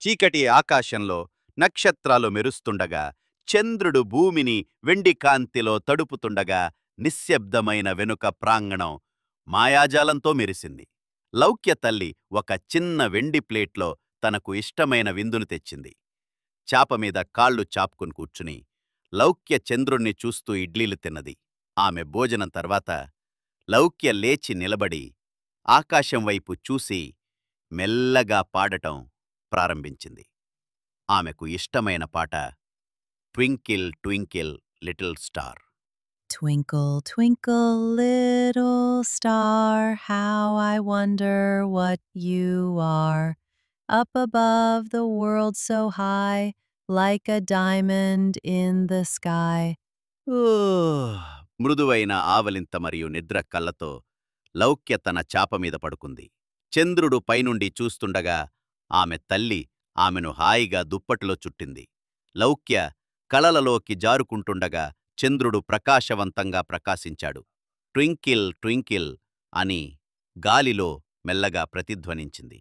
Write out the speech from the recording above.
చీకటి ఆకాశంలో నక్షత్రాలు మెరుస్తుండగా, చంద్రుడు భూమిని వెండి కాంతిలో తడుపుతుండగా, నిశ్శబ్దమైన వెనుక ప్రాంగణం మాయాజాలంతో మెరిసింది. లౌక్య తల్లి ఒక చిన్న వెండి ప్లేట్లో తనకు ఇష్టమైన విందును తెచ్చింది. చాపమీద కాళ్ళు చాపుకుని కూర్చుని, లౌక్య చంద్రుణ్ణి చూస్తూ ఇడ్లీలు తిన్నది. ఆమె భోజనం తర్వాత లౌక్య లేచి నిలబడి, ఆకాశం వైపు చూసి మెల్లగా పాడటం ప్రారంభించింది. ఆమెకు ఇష్టమైన పాట twinkle twinkle little star. Twinkle, twinkle, little star, how I wonder what you are. Up above the world so high, like a diamond in the sky. మృదువైన ఆవలింత మరియు నిద్ర కళ్ళతో లౌక్య తన చాపమీద పడుకుంది. చంద్రుడు పైనుండి చూస్తుండగా ఆమె తల్లి ఆమెను హాయిగా దుప్పటిలో చుట్టింది. లౌక్య కలలలోకి జారుకుంటుండగా చంద్రుడు ప్రకాశవంతంగా ప్రకాశించాడు. ట్వింకిల్ ట్వింకిల్ అని గాలిలో మెల్లగా ప్రతిధ్వనించింది.